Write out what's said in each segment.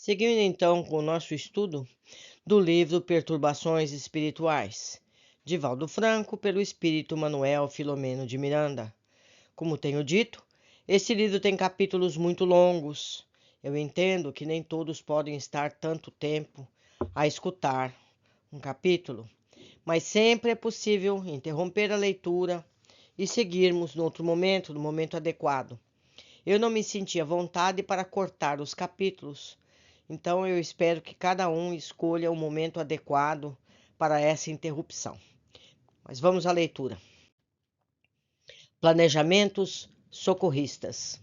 Seguindo então com o nosso estudo do livro Perturbações Espirituais, de Valdo Franco, pelo espírito Manuel Filomeno de Miranda. Como tenho dito, este livro tem capítulos muito longos. Eu entendo que nem todos podem estar tanto tempo a escutar um capítulo, mas sempre é possível interromper a leitura e seguirmos no outro momento, no momento adequado. Eu não me senti à vontade para cortar os capítulos, então eu espero que cada um escolha o momento adequado para essa interrupção. Mas vamos à leitura. Planejamentos socorristas.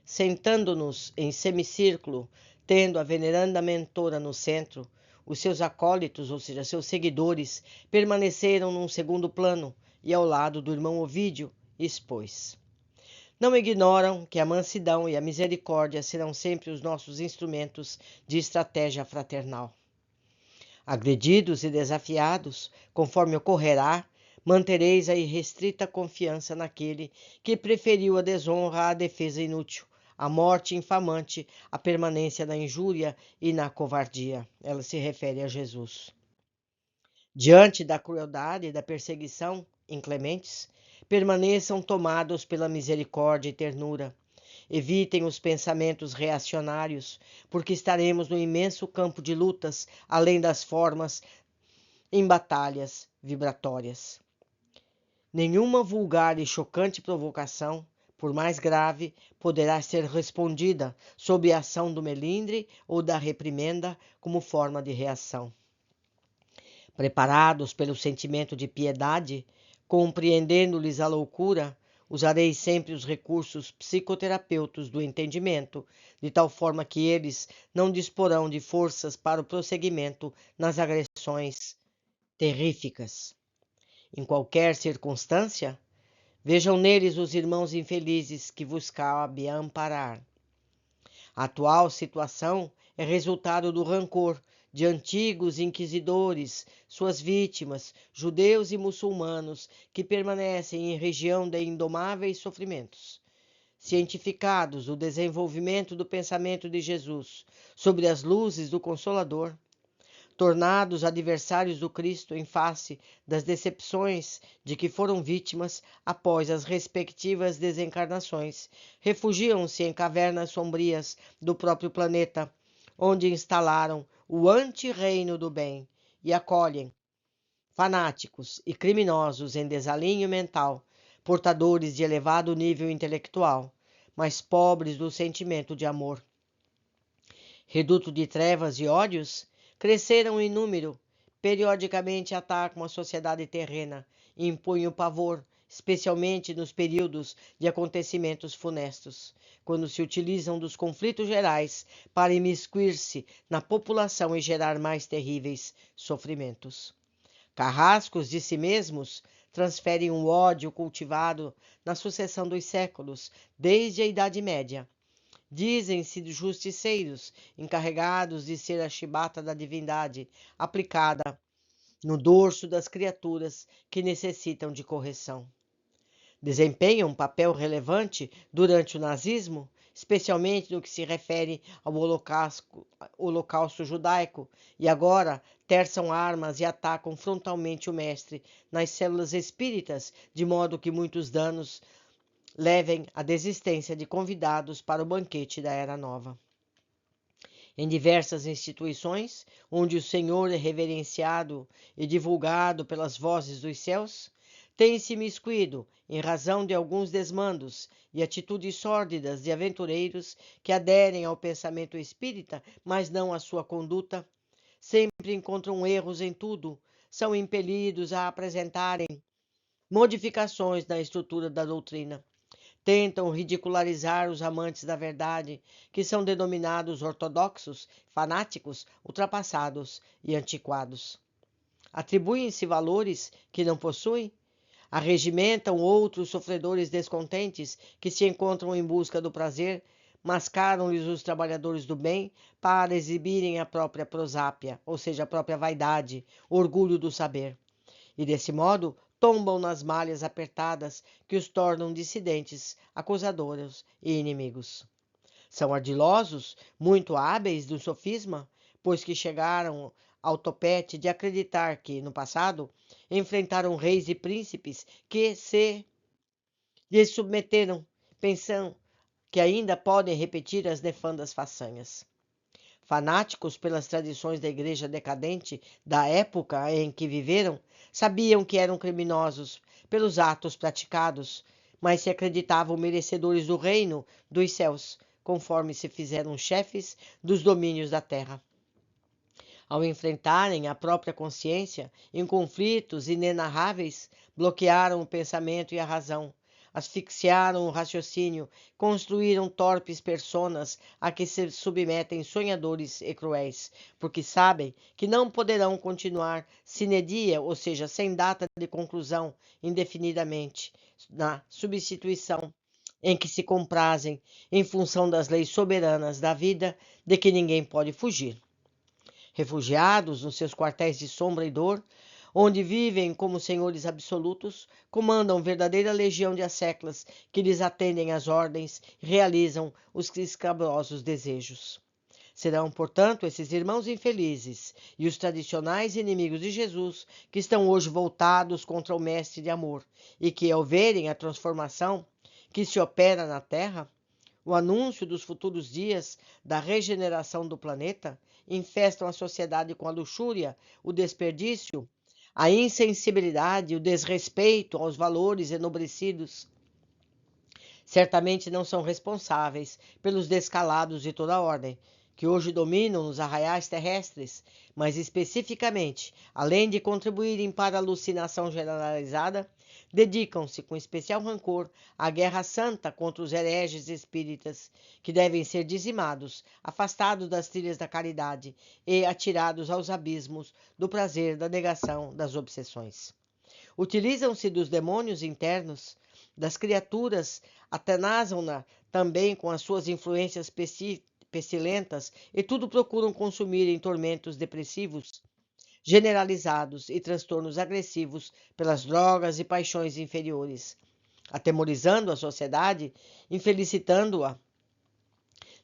Sentando-nos em semicírculo, tendo a veneranda mentora no centro, os seus acólitos, ou seja, seus seguidores, permaneceram num segundo plano e ao lado do irmão Ovídio expôs. Não ignoram que a mansidão e a misericórdia serão sempre os nossos instrumentos de estratégia fraternal. Agredidos e desafiados, conforme ocorrerá, mantereis a irrestrita confiança naquele que preferiu a desonra à defesa inútil, a morte infamante, a permanência na injúria e na covardia. Ela se refere a Jesus. Diante da crueldade e da perseguição inclementes, permaneçam tomados pela misericórdia e ternura. Evitem os pensamentos reacionários, porque estaremos no imenso campo de lutas, além das formas, em batalhas vibratórias. Nenhuma vulgar e chocante provocação, por mais grave, poderá ser respondida sob a ação do melindre ou da reprimenda como forma de reação. Preparados pelo sentimento de piedade, compreendendo-lhes a loucura, usareis sempre os recursos psicoterapêuticos do entendimento, de tal forma que eles não disporão de forças para o prosseguimento nas agressões terríficas. Em qualquer circunstância, vejam neles os irmãos infelizes que vos cabe amparar. A atual situação é resultado do rancor de antigos inquisidores, suas vítimas, judeus e muçulmanos, que permanecem em região de indomáveis sofrimentos. Cientificados do desenvolvimento do pensamento de Jesus sobre as luzes do Consolador, tornados adversários do Cristo em face das decepções de que foram vítimas após as respectivas desencarnações, refugiam-se em cavernas sombrias do próprio planeta, onde instalaram o anti-reino do bem e acolhem fanáticos e criminosos em desalinho mental, portadores de elevado nível intelectual, mas pobres do sentimento de amor. Reduto de trevas e ódios, cresceram em número, periodicamente atacam a sociedade terrena e impõem o pavor, especialmente nos períodos de acontecimentos funestos, quando se utilizam dos conflitos gerais para imiscuir-se na população e gerar mais terríveis sofrimentos. Carrascos de si mesmos, transferem um ódio cultivado na sucessão dos séculos, desde a Idade Média. Dizem-se justiceiros, encarregados de ser a chibata da divindade, aplicada no dorso das criaturas que necessitam de correção. Desempenham um papel relevante durante o nazismo, especialmente no que se refere ao holocausto judaico, e agora terçam armas e atacam frontalmente o mestre nas células espíritas, de modo que muitos danos levem à desistência de convidados para o banquete da Era Nova. Em diversas instituições, onde o Senhor é reverenciado e divulgado pelas vozes dos céus, tem-se miscuído, em razão de alguns desmandos e atitudes sórdidas de aventureiros que aderem ao pensamento espírita, mas não à sua conduta, sempre encontram erros em tudo, são impelidos a apresentarem modificações na estrutura da doutrina. Tentam ridicularizar os amantes da verdade, que são denominados ortodoxos, fanáticos, ultrapassados e antiquados. Atribuem-se valores que não possuem, arregimentam outros sofredores descontentes que se encontram em busca do prazer, mascaram-lhes os trabalhadores do bem para exibirem a própria prosápia, ou seja, a própria vaidade, orgulho do saber. E desse modo tombam nas malhas apertadas que os tornam dissidentes, acusadores e inimigos. São ardilosos, muito hábeis do sofisma, pois que chegaram ao topete de acreditar que, no passado, enfrentaram reis e príncipes que se lhes submeteram, pensando que ainda podem repetir as nefandas façanhas. Fanáticos pelas tradições da igreja decadente da época em que viveram, sabiam que eram criminosos pelos atos praticados, mas se acreditavam merecedores do reino dos céus, conforme se fizeram chefes dos domínios da terra. Ao enfrentarem a própria consciência em conflitos inenarráveis, bloquearam o pensamento e a razão, asfixiaram o raciocínio, construíram torpes personas a que se submetem sonhadores e cruéis, porque sabem que não poderão continuar sine die, ou seja, sem data de conclusão, indefinidamente, na substituição em que se comprazem em função das leis soberanas da vida de que ninguém pode fugir. Refugiados nos seus quartéis de sombra e dor, onde vivem como senhores absolutos, comandam verdadeira legião de asseclas que lhes atendem às ordens e realizam os escabrosos desejos. Serão, portanto, esses irmãos infelizes e os tradicionais inimigos de Jesus que estão hoje voltados contra o Mestre de amor e que, ao verem a transformação que se opera na Terra, o anúncio dos futuros dias da regeneração do planeta, infestam a sociedade com a luxúria, o desperdício, a insensibilidade, o desrespeito aos valores enobrecidos. Certamente não são responsáveis pelos descalados de toda a ordem, que hoje dominam nos arraiais terrestres, mas especificamente, além de contribuírem para a alucinação generalizada, dedicam-se com especial rancor à guerra santa contra os hereges espíritas, que devem ser dizimados, afastados das trilhas da caridade e atirados aos abismos do prazer da negação das obsessões. Utilizam-se dos demônios internos, das criaturas, atenazam-na também com as suas influências pestilentas e tudo procuram consumir em tormentos depressivos, generalizados e transtornos agressivos pelas drogas e paixões inferiores, atemorizando a sociedade, infelicitando-a.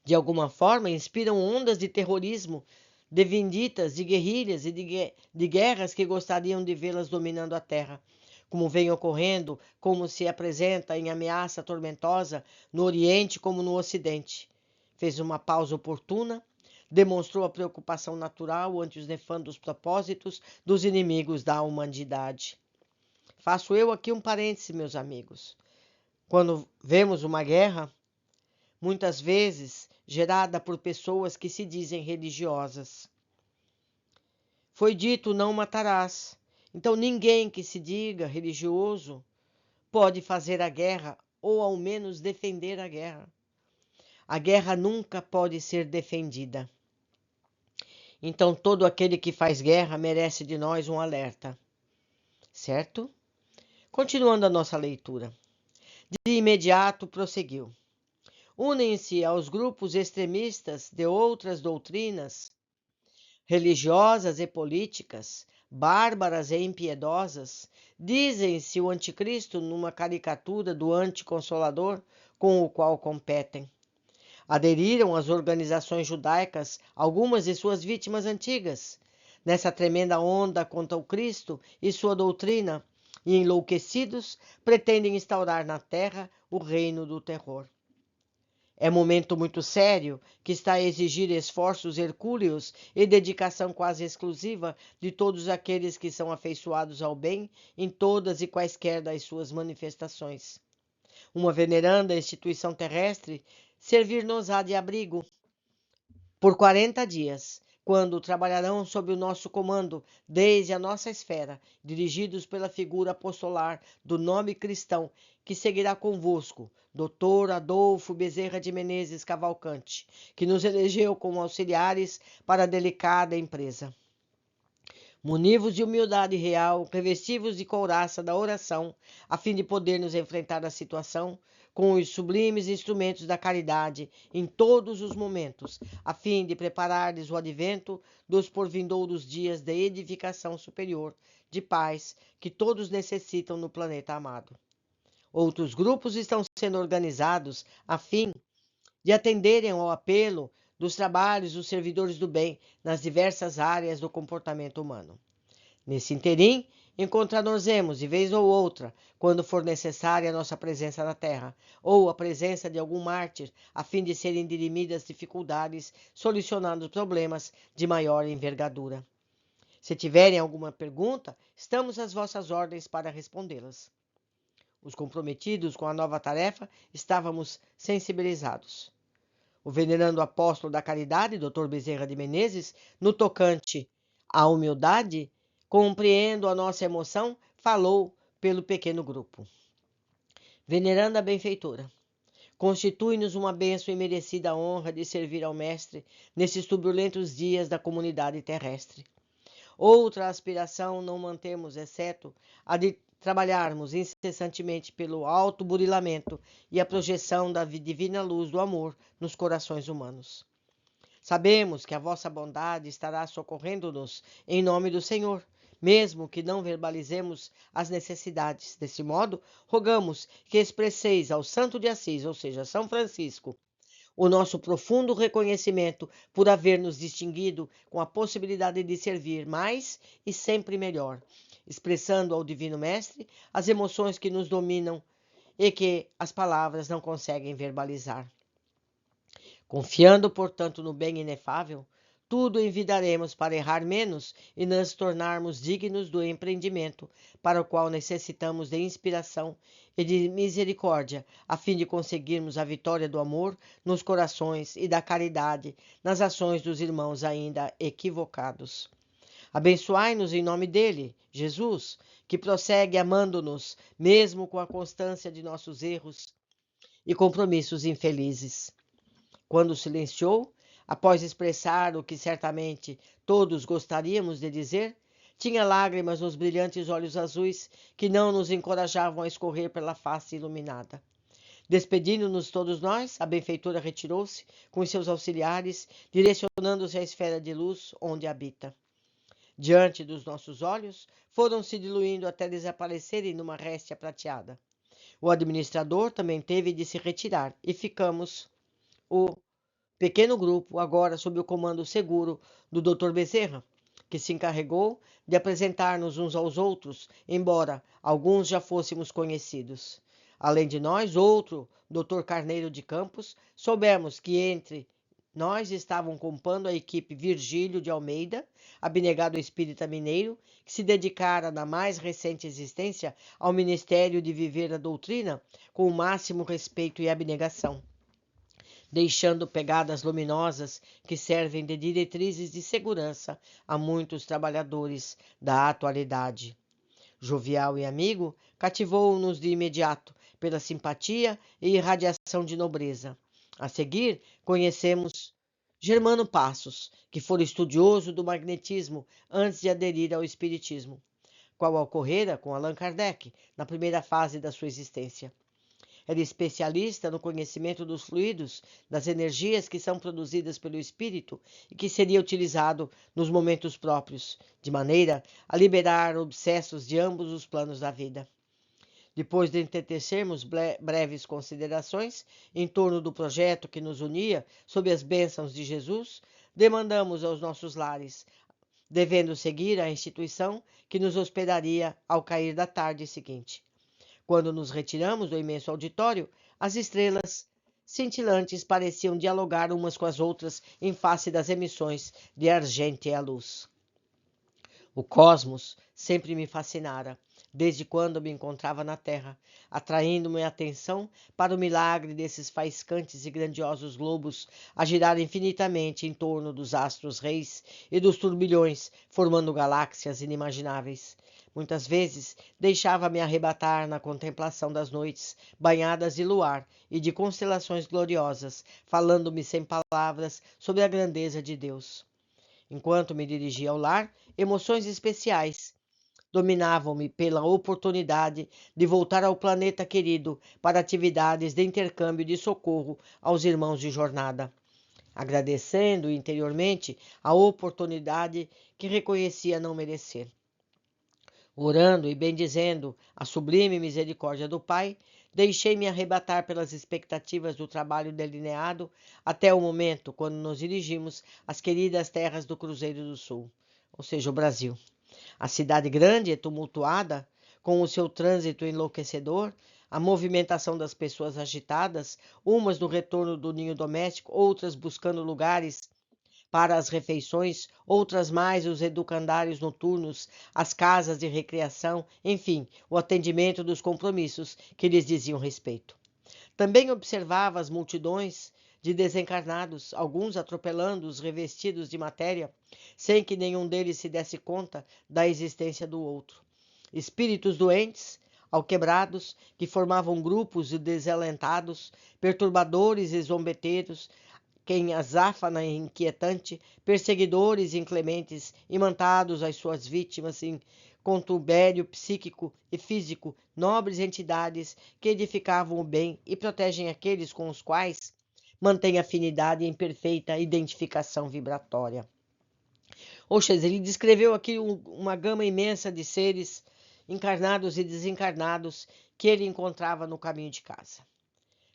De alguma forma, inspiram ondas de terrorismo, de vinditas, de guerrilhas e de guerras que gostariam de vê-las dominando a terra, como vem ocorrendo, como se apresenta em ameaça tormentosa no Oriente como no Ocidente. Fez uma pausa oportuna, demonstrou a preocupação natural ante os nefandos propósitos dos inimigos da humanidade. Faço eu aqui um parêntese, meus amigos. Quando vemos uma guerra, muitas vezes gerada por pessoas que se dizem religiosas. Foi dito: não matarás. Então ninguém que se diga religioso pode fazer a guerra ou ao menos defender a guerra. A guerra nunca pode ser defendida. Então todo aquele que faz guerra merece de nós um alerta. Certo? Continuando a nossa leitura. De imediato prosseguiu. Unem-se aos grupos extremistas de outras doutrinas religiosas e políticas, bárbaras e impiedosas, dizem-se o anticristo numa caricatura do anticonsolador com o qual competem. Aderiram às organizações judaicas algumas de suas vítimas antigas, nessa tremenda onda contra o Cristo e sua doutrina, e enlouquecidos pretendem instaurar na terra o reino do terror. É momento muito sério que está a exigir esforços hercúleos e dedicação quase exclusiva de todos aqueles que são afeiçoados ao bem em todas e quaisquer das suas manifestações. Uma veneranda instituição terrestre servir-nos-á de abrigo por 40 dias, quando trabalharão sob o nosso comando, desde a nossa esfera, dirigidos pela figura apostolar do nome cristão, que seguirá convosco, Dr. Adolfo Bezerra de Menezes Cavalcante, que nos elegeu como auxiliares para a delicada empresa. Munivos de humildade real, revestivos de couraça da oração, a fim de podermos enfrentar a situação com os sublimes instrumentos da caridade em todos os momentos, a fim de preparar-lhes o advento dos porvindouros dias de edificação superior, de paz, que todos necessitam no planeta amado. Outros grupos estão sendo organizados a fim de atenderem ao apelo dos trabalhos dos servidores do bem nas diversas áreas do comportamento humano. Nesse interim, encontrar-nos-emos, de vez ou outra, quando for necessária a nossa presença na terra, ou a presença de algum mártir, a fim de serem dirimidas dificuldades, solucionando problemas de maior envergadura. Se tiverem alguma pergunta, estamos às vossas ordens para respondê-las. Os comprometidos com a nova tarefa estávamos sensibilizados. O venerando apóstolo da caridade, Dr. Bezerra de Menezes, no tocante à humildade, compreendo a nossa emoção, falou pelo pequeno grupo. Veneranda benfeitora, constitui-nos uma bênção e merecida honra de servir ao Mestre nesses turbulentos dias da comunidade terrestre. Outra aspiração não mantemos, exceto a de trabalharmos incessantemente pelo autoburilamento e a projeção da divina luz do amor nos corações humanos. Sabemos que a vossa bondade estará socorrendo-nos em nome do Senhor, mesmo que não verbalizemos as necessidades. Desse modo, rogamos que expresseis ao Santo de Assis, ou seja, São Francisco, o nosso profundo reconhecimento por haver nos distinguido com a possibilidade de servir mais e sempre melhor, expressando ao Divino Mestre as emoções que nos dominam e que as palavras não conseguem verbalizar. Confiando, portanto, no bem inefável, tudo envidaremos para errar menos e nos tornarmos dignos do empreendimento para o qual necessitamos de inspiração e de misericórdia, a fim de conseguirmos a vitória do amor nos corações e da caridade nas ações dos irmãos ainda equivocados. Abençoai-nos em nome dele, Jesus, que prossegue amando-nos, mesmo com a constância de nossos erros e compromissos infelizes. Quando silenciou, após expressar o que certamente todos gostaríamos de dizer, tinha lágrimas nos brilhantes olhos azuis que não nos encorajavam a escorrer pela face iluminada. Despedindo-nos todos nós, a benfeitora retirou-se com os seus auxiliares, direcionando-se à esfera de luz onde habita. Diante dos nossos olhos, foram se diluindo até desaparecerem numa réstia prateada. O administrador também teve de se retirar e ficamos, o pequeno grupo, agora sob o comando seguro do Dr. Bezerra, que se encarregou de apresentar-nos uns aos outros, embora alguns já fôssemos conhecidos. Além de nós, outro, Dr. Carneiro de Campos, soubemos que entre nós estavam compondo a equipe Virgílio de Almeida, abnegado espírita mineiro, que se dedicara na mais recente existência ao ministério de viver a doutrina com o máximo respeito e abnegação, deixando pegadas luminosas que servem de diretrizes de segurança a muitos trabalhadores da atualidade. Jovial e amigo, cativou-nos de imediato pela simpatia e irradiação de nobreza. A seguir, conhecemos Germano Passos, que fora estudioso do magnetismo antes de aderir ao espiritismo, qual ocorrera com Allan Kardec na primeira fase da sua existência. Era especialista no conhecimento dos fluidos, das energias que são produzidas pelo espírito e que seria utilizado nos momentos próprios, de maneira a liberar obsessos de ambos os planos da vida. Depois de entecermos breves considerações em torno do projeto que nos unia sob as bênçãos de Jesus, demandamos aos nossos lares, devendo seguir a instituição que nos hospedaria ao cair da tarde seguinte. Quando nos retiramos do imenso auditório, as estrelas cintilantes pareciam dialogar umas com as outras em face das emissões de argêntea luz. O cosmos sempre me fascinara, desde quando me encontrava na Terra, atraindo minha atenção para o milagre desses faiscantes e grandiosos globos a girar infinitamente em torno dos astros-reis e dos turbilhões, formando galáxias inimagináveis. Muitas vezes deixava-me arrebatar na contemplação das noites, banhadas de luar e de constelações gloriosas, falando-me sem palavras sobre a grandeza de Deus. Enquanto me dirigia ao lar, emoções especiais dominavam-me pela oportunidade de voltar ao planeta querido para atividades de intercâmbio de socorro aos irmãos de jornada, agradecendo interiormente a oportunidade que reconhecia não merecer. Orando e bendizendo a sublime misericórdia do Pai, deixei-me arrebatar pelas expectativas do trabalho delineado até o momento quando nos dirigimos às queridas terras do Cruzeiro do Sul, ou seja, o Brasil. A cidade grande e tumultuada, com o seu trânsito enlouquecedor, a movimentação das pessoas agitadas, umas no retorno do ninho doméstico, outras buscando lugares para as refeições, outras mais os educandários noturnos, as casas de recreação, enfim, o atendimento dos compromissos que lhes diziam respeito. Também observava as multidões de desencarnados, alguns atropelando os revestidos de matéria, sem que nenhum deles se desse conta da existência do outro. Espíritos doentes, alquebrados, que formavam grupos de desalentados, perturbadores e zombeteiros, quem azáfana e inquietante, perseguidores inclementes, imantados às suas vítimas em contubério psíquico e físico, nobres entidades que edificavam o bem e protegem aqueles com os quais mantém afinidade em perfeita identificação vibratória. Oxês, ele descreveu aqui uma gama imensa de seres encarnados e desencarnados que ele encontrava no caminho de casa.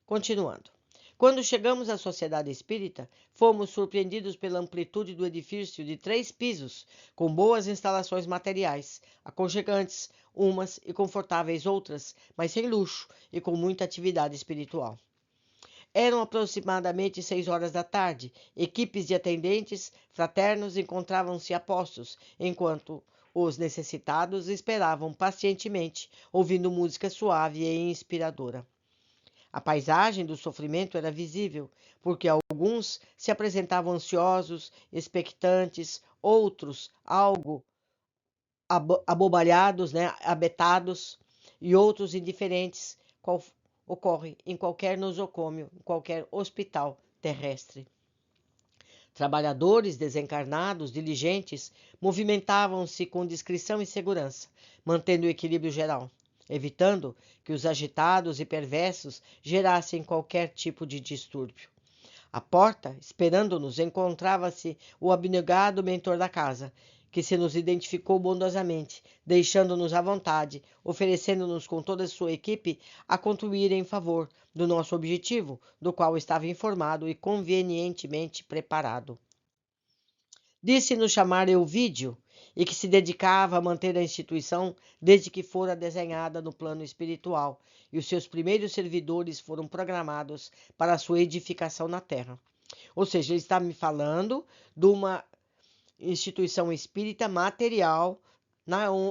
Continuando. Quando chegamos à Sociedade Espírita, fomos surpreendidos pela amplitude do edifício de 3 pisos, com boas instalações materiais, aconchegantes umas e confortáveis outras, mas sem luxo e com muita atividade espiritual. Eram aproximadamente 6 horas da tarde. Equipes de atendentes fraternos encontravam-se a postos, enquanto os necessitados esperavam pacientemente, ouvindo música suave e inspiradora. A paisagem do sofrimento era visível, porque alguns se apresentavam ansiosos, expectantes, outros algo abobalhados, abetados, e outros indiferentes, qual ocorre em qualquer nosocômio, em qualquer hospital terrestre. Trabalhadores desencarnados, diligentes, movimentavam-se com discrição e segurança, mantendo o equilíbrio geral, evitando que os agitados e perversos gerassem qualquer tipo de distúrbio. À porta, esperando-nos, encontrava-se o abnegado mentor da casa, que se nos identificou bondosamente, deixando-nos à vontade, oferecendo-nos com toda a sua equipe a contribuir em favor do nosso objetivo, do qual estava informado e convenientemente preparado. Disse-nos chamar Elvídio e que se dedicava a manter a instituição desde que fora desenhada no plano espiritual, e os seus primeiros servidores foram programados para a sua edificação na Terra. Ou seja, ele está me falando de uma instituição espírita material,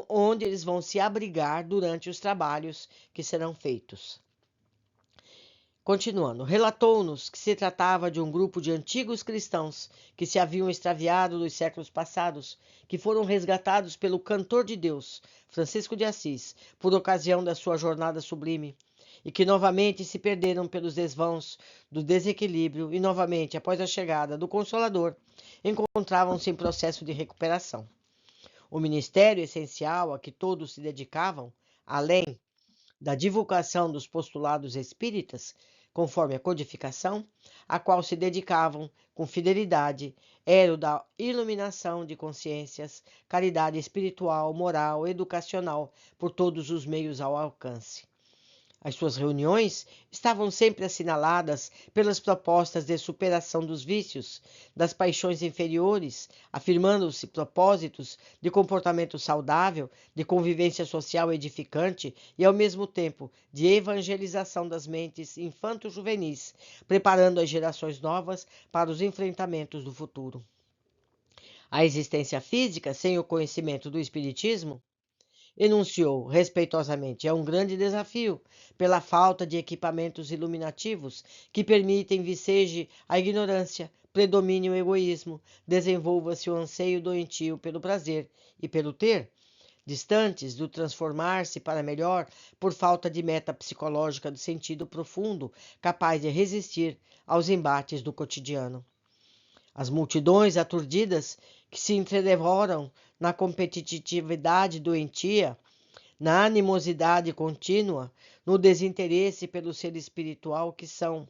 onde eles vão se abrigar durante os trabalhos que serão feitos. Continuando, relatou-nos que se tratava de um grupo de antigos cristãos que se haviam extraviado dos séculos passados, que foram resgatados pelo cantor de Deus, Francisco de Assis, por ocasião da sua jornada sublime, e que novamente se perderam pelos desvãos do desequilíbrio e novamente, após a chegada do Consolador, encontravam-se em processo de recuperação. O ministério essencial a que todos se dedicavam, além da divulgação dos postulados espíritas, conforme a codificação, a qual se dedicavam com fidelidade, era o da iluminação de consciências, caridade espiritual, moral, educacional, por todos os meios ao alcance. As suas reuniões estavam sempre assinaladas pelas propostas de superação dos vícios, das paixões inferiores, afirmando-se propósitos de comportamento saudável, de convivência social edificante e, ao mesmo tempo, de evangelização das mentes infanto-juvenis, preparando as gerações novas para os enfrentamentos do futuro. A existência física, sem o conhecimento do Espiritismo, enunciou respeitosamente, é um grande desafio, pela falta de equipamentos iluminativos que permitem viceje a ignorância, predomine o egoísmo, desenvolva-se o anseio doentio pelo prazer e pelo ter, distantes do transformar-se para melhor por falta de meta psicológica de sentido profundo, capaz de resistir aos embates do cotidiano. As multidões aturdidas que se entredevoram na competitividade doentia, na animosidade contínua, no desinteresse pelo ser espiritual que são,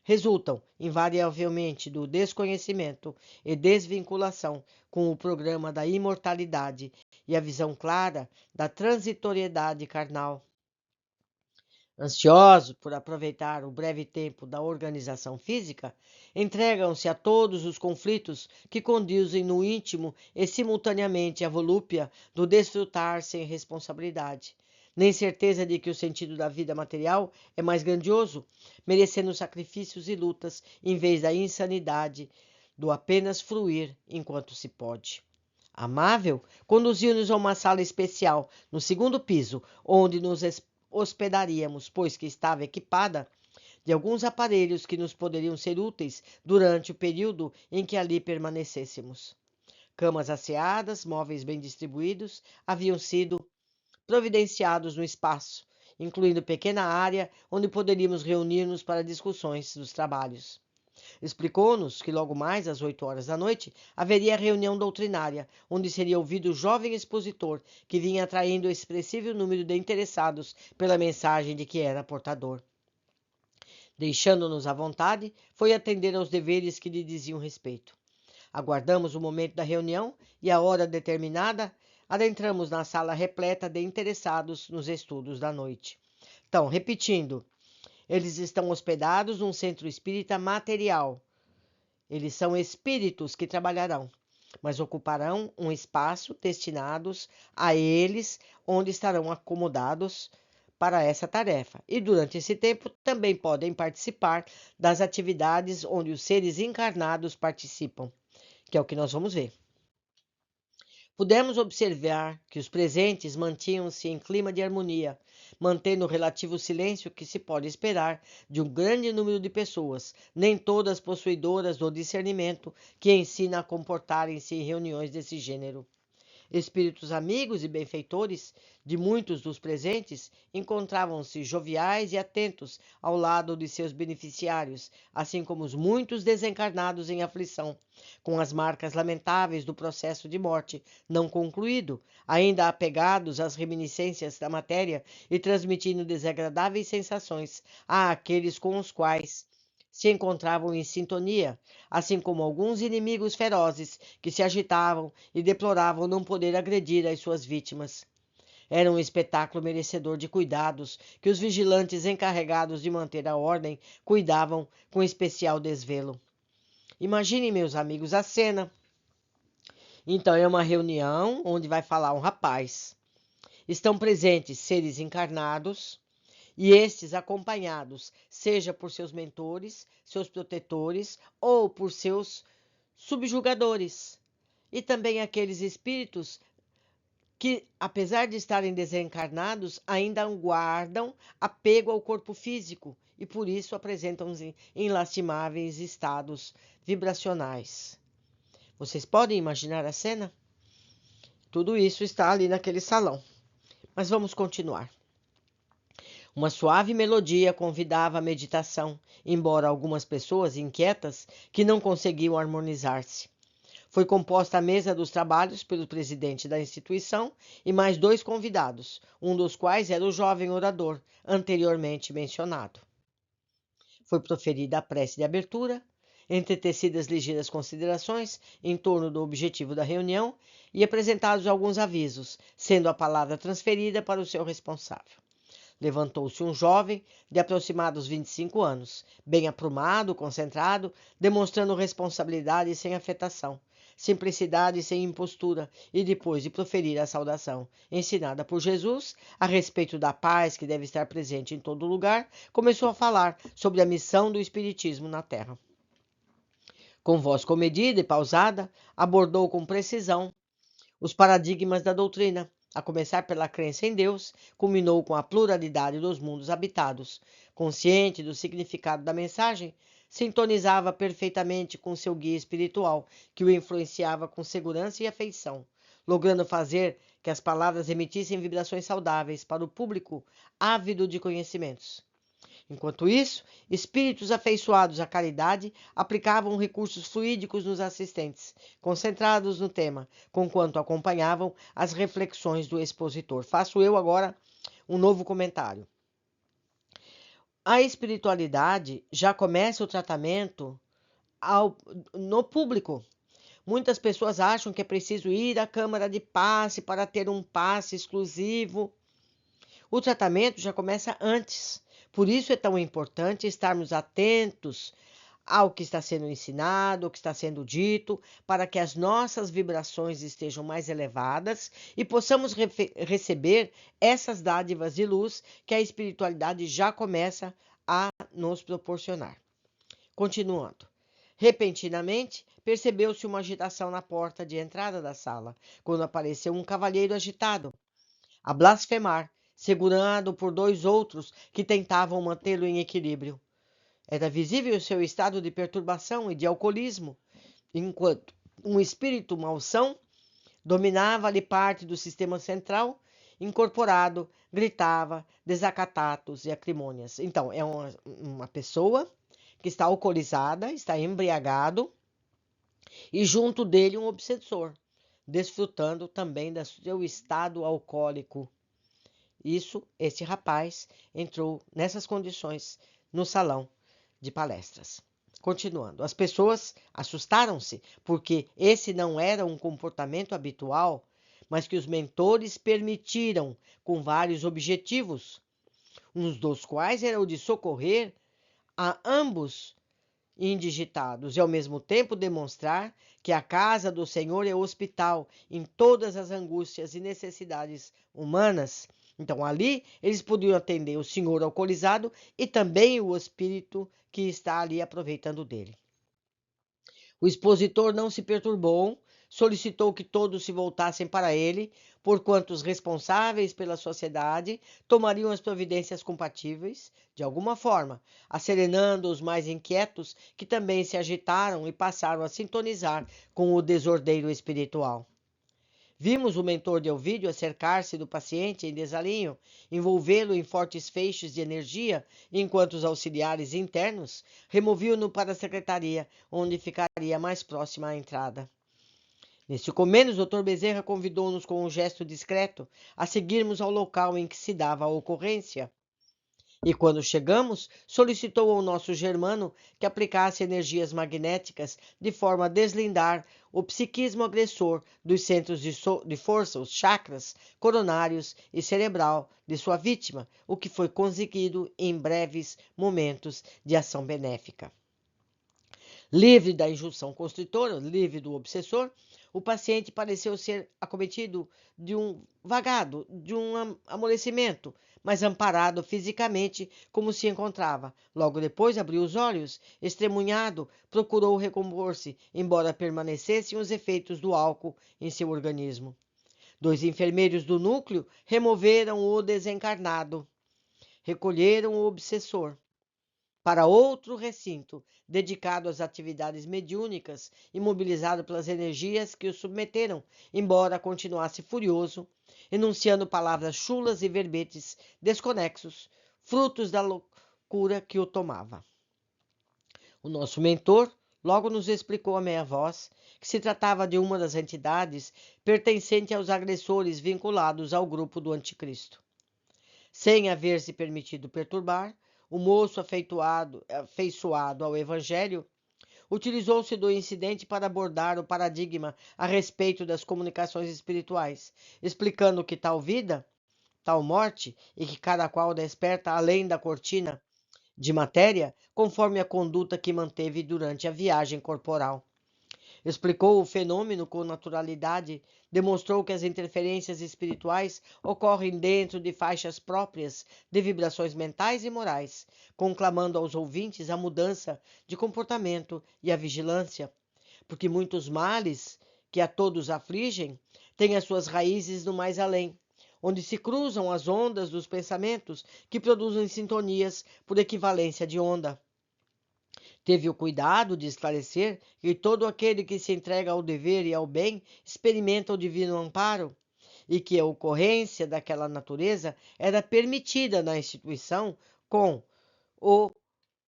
resultam invariavelmente do desconhecimento e desvinculação com o programa da imortalidade e a visão clara da transitoriedade carnal. Ansiosos por aproveitar o breve tempo da organização física, entregam-se a todos os conflitos que conduzem no íntimo e simultaneamente à volúpia do desfrutar sem responsabilidade, nem certeza de que o sentido da vida material é mais grandioso, merecendo sacrifícios e lutas em vez da insanidade do apenas fruir enquanto se pode. Amável conduziu-nos a uma sala especial no segundo piso, onde nos hospedaríamos, pois que estava equipada de alguns aparelhos que nos poderiam ser úteis durante o período em que ali permanecêssemos. Camas asseadas, móveis bem distribuídos, haviam sido providenciados no espaço, incluindo pequena área onde poderíamos reunir-nos para discussões dos trabalhos. Explicou-nos que logo mais às 8 horas da noite haveria reunião doutrinária, onde seria ouvido o jovem expositor que vinha atraindo o expressivo número de interessados pela mensagem de que era portador. Deixando-nos à vontade, foi atender aos deveres que lhe diziam respeito. Aguardamos o momento da reunião e, à hora determinada, adentramos na sala repleta de interessados nos estudos da noite. Então, repetindo, eles estão hospedados num centro espírita material. Eles são espíritos que trabalharão, mas ocuparão um espaço destinados a eles, onde estarão acomodados para essa tarefa. E durante esse tempo também podem participar das atividades onde os seres encarnados participam, que é o que nós vamos ver. Pudemos observar que os presentes mantinham-se em clima de harmonia, mantendo o relativo silêncio que se pode esperar de um grande número de pessoas, nem todas possuidoras do discernimento que ensina a comportarem-se em reuniões desse gênero. Espíritos amigos e benfeitores de muitos dos presentes encontravam-se joviais e atentos ao lado de seus beneficiários, assim como os muitos desencarnados em aflição, com as marcas lamentáveis do processo de morte não concluído, ainda apegados às reminiscências da matéria e transmitindo desagradáveis sensações àqueles com os quais se encontravam em sintonia, assim como alguns inimigos ferozes que se agitavam e deploravam não poder agredir as suas vítimas. Era um espetáculo merecedor de cuidados que os vigilantes encarregados de manter a ordem cuidavam com especial desvelo. Imaginem, meus amigos, a cena. Então, é uma reunião onde vai falar um rapaz. Estão presentes seres encarnados, e estes acompanhados, seja por seus mentores, seus protetores ou por seus subjugadores, e também aqueles espíritos que, apesar de estarem desencarnados, ainda guardam apego ao corpo físico e por isso apresentam-se em lastimáveis estados vibracionais. Vocês podem imaginar a cena? Tudo isso está ali naquele salão. Mas vamos continuar. Uma suave melodia convidava à meditação, embora algumas pessoas inquietas que não conseguiam harmonizar-se. Foi composta a mesa dos trabalhos pelo presidente da instituição e mais 2 convidados, um dos quais era o jovem orador anteriormente mencionado. Foi proferida a prece de abertura, entretecidas ligeiras considerações em torno do objetivo da reunião e apresentados alguns avisos, sendo a palavra transferida para o seu responsável. Levantou-se um jovem de aproximados 25 anos, bem aprumado, concentrado, demonstrando responsabilidade sem afetação, simplicidade sem impostura, e depois de proferir a saudação ensinada por Jesus a respeito da paz que deve estar presente em todo lugar, começou a falar sobre a missão do Espiritismo na Terra. Com voz comedida e pausada, abordou com precisão os paradigmas da doutrina, a começar pela crença em Deus, culminou com a pluralidade dos mundos habitados. Consciente do significado da mensagem, sintonizava perfeitamente com seu guia espiritual, que o influenciava com segurança e afeição, logrando fazer que as palavras emitissem vibrações saudáveis para o público ávido de conhecimentos. Enquanto isso, espíritos afeiçoados à caridade aplicavam recursos fluídicos nos assistentes, concentrados no tema, conquanto acompanhavam as reflexões do expositor. Faço eu agora um novo comentário. A espiritualidade já começa o tratamento no público. Muitas pessoas acham que é preciso ir à Câmara de Passe para ter um passe exclusivo. O tratamento já começa antes, Por isso é tão importante estarmos atentos ao que está sendo ensinado, ao que está sendo dito, para que as nossas vibrações estejam mais elevadas e possamos receber essas dádivas de luz que a espiritualidade já começa a nos proporcionar. Continuando. Repentinamente, percebeu-se uma agitação na porta de entrada da sala, quando apareceu um cavalheiro agitado, a blasfemar, segurado por 2 outros que tentavam mantê-lo em equilíbrio. Era visível o seu estado de perturbação e de alcoolismo, enquanto um espírito malsão dominava-lhe parte do sistema central, incorporado, gritava desacatados e acrimônias. Então, é uma pessoa que está alcoolizada, está embriagado, e junto dele um obsessor, desfrutando também do seu estado alcoólico. Este rapaz entrou nessas condições no salão de palestras. Continuando, as pessoas assustaram-se porque esse não era um comportamento habitual, mas que os mentores permitiram com vários objetivos, um dos quais era o de socorrer a ambos indigitados e ao mesmo tempo demonstrar que a casa do Senhor é o hospital em todas as angústias e necessidades humanas. Então ali eles podiam atender o senhor alcoolizado e também o espírito que está ali aproveitando dele. O expositor não se perturbou, solicitou que todos se voltassem para ele, porquanto os responsáveis pela sociedade tomariam as providências compatíveis, de alguma forma, acerenando os mais inquietos, que também se agitaram e passaram a sintonizar com o desordeiro espiritual. Vimos o mentor de Ovídio acercar-se do paciente em desalinho, envolvê-lo em fortes feixes de energia, enquanto os auxiliares internos removiam-no para a secretaria, onde ficaria mais próxima à entrada. Neste comênio, o Dr. Bezerra convidou-nos com um gesto discreto a seguirmos ao local em que se dava a ocorrência. E quando chegamos, solicitou ao nosso germano que aplicasse energias magnéticas de forma a deslindar o psiquismo agressor dos centros de força, os chakras coronários e cerebral de sua vítima, o que foi conseguido em breves momentos de ação benéfica. Livre da injunção constritora, livre do obsessor, o paciente pareceu ser acometido de um vagado, de um amolecimento, mas amparado fisicamente como se encontrava. Logo depois abriu os olhos, estremunhado, procurou recompor-se, embora permanecessem os efeitos do álcool em seu organismo. 2 enfermeiros do núcleo removeram o desencarnado, recolheram o obsessor para outro recinto, dedicado às atividades mediúnicas, imobilizado pelas energias que o submeteram, embora continuasse furioso, enunciando palavras chulas e verbetes desconexos, frutos da loucura que o tomava. O nosso mentor logo nos explicou a meia voz que se tratava de uma das entidades pertencente aos agressores vinculados ao grupo do Anticristo. Sem haver se permitido perturbar, o moço afeiçoado ao Evangelho utilizou-se do incidente para abordar o paradigma a respeito das comunicações espirituais, explicando que tal vida, tal morte, e que cada qual desperta além da cortina de matéria, conforme a conduta que manteve durante a viagem corporal. Explicou o fenômeno com naturalidade, demonstrou que as interferências espirituais ocorrem dentro de faixas próprias de vibrações mentais e morais, conclamando aos ouvintes a mudança de comportamento e a vigilância, porque muitos males que a todos afligem têm as suas raízes no mais além, onde se cruzam as ondas dos pensamentos que produzem sintonias por equivalência de onda. Teve o cuidado de esclarecer que todo aquele que se entrega ao dever e ao bem experimenta o divino amparo, e que a ocorrência daquela natureza era permitida na instituição com o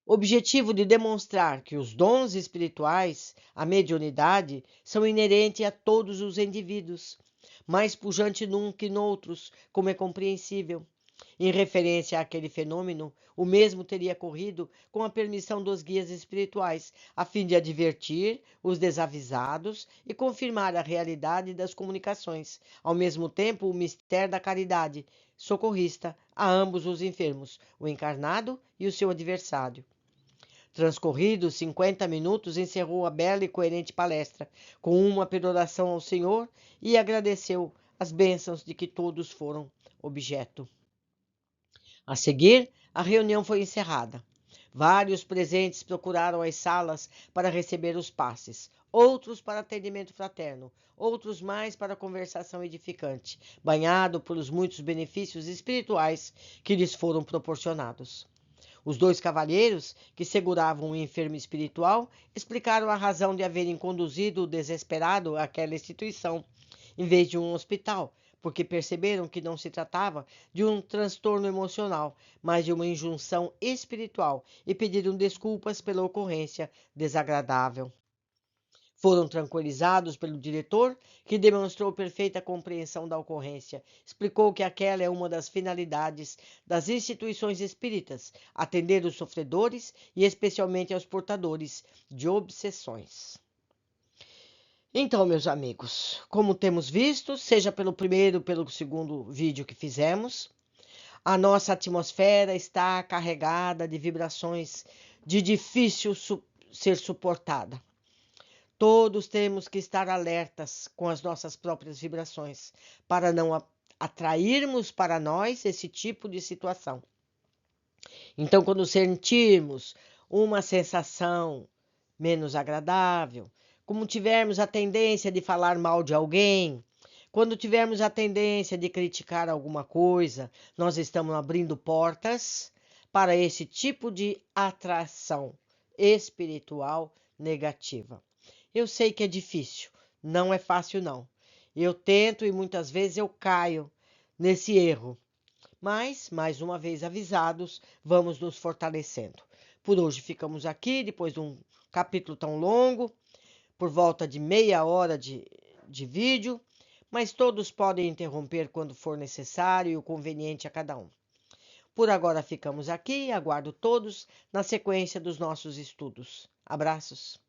objetivo de demonstrar que os dons espirituais, a mediunidade, são inerentes a todos os indivíduos, mais pujante num que noutros, como é compreensível, Em referência àquele fenômeno, o mesmo teria ocorrido com a permissão dos guias espirituais, a fim de advertir os desavisados e confirmar a realidade das comunicações, ao mesmo tempo o mistério da caridade socorrista a ambos os enfermos, o encarnado e o seu adversário. Transcorridos 50 minutos, encerrou a bela e coerente palestra, com uma peroração ao Senhor e agradeceu as bênçãos de que todos foram objeto. A seguir, a reunião foi encerrada. Vários presentes procuraram as salas para receber os passes, outros para atendimento fraterno, outros mais para conversação edificante, banhado pelos muitos benefícios espirituais que lhes foram proporcionados. Os dois cavalheiros, que seguravam o enfermo espiritual, explicaram a razão de haverem conduzido o desesperado àquela instituição, em vez de um hospital, porque perceberam que não se tratava de um transtorno emocional, mas de uma injunção espiritual, e pediram desculpas pela ocorrência desagradável. Foram tranquilizados pelo diretor, que demonstrou perfeita compreensão da ocorrência. Explicou que aquela é uma das finalidades das instituições espíritas, atender os sofredores e especialmente aos portadores de obsessões. Então, meus amigos, como temos visto, seja pelo primeiro ou pelo segundo vídeo que fizemos, a nossa atmosfera está carregada de vibrações de difícil ser suportada. Todos temos que estar alertas com as nossas próprias vibrações, para não atrairmos para nós esse tipo de situação. Então, quando sentirmos uma sensação menos agradável, como tivermos a tendência de falar mal de alguém, quando tivermos a tendência de criticar alguma coisa, nós estamos abrindo portas para esse tipo de atração espiritual negativa. Eu sei que é difícil, não é fácil não. Eu tento e muitas vezes eu caio nesse erro. Mas, mais uma vez avisados, vamos nos fortalecendo. Por hoje ficamos aqui, depois de um capítulo tão longo, por volta de meia hora de vídeo, mas todos podem interromper quando for necessário e o conveniente a cada um. Por agora ficamos aqui e aguardo todos na sequência dos nossos estudos. Abraços.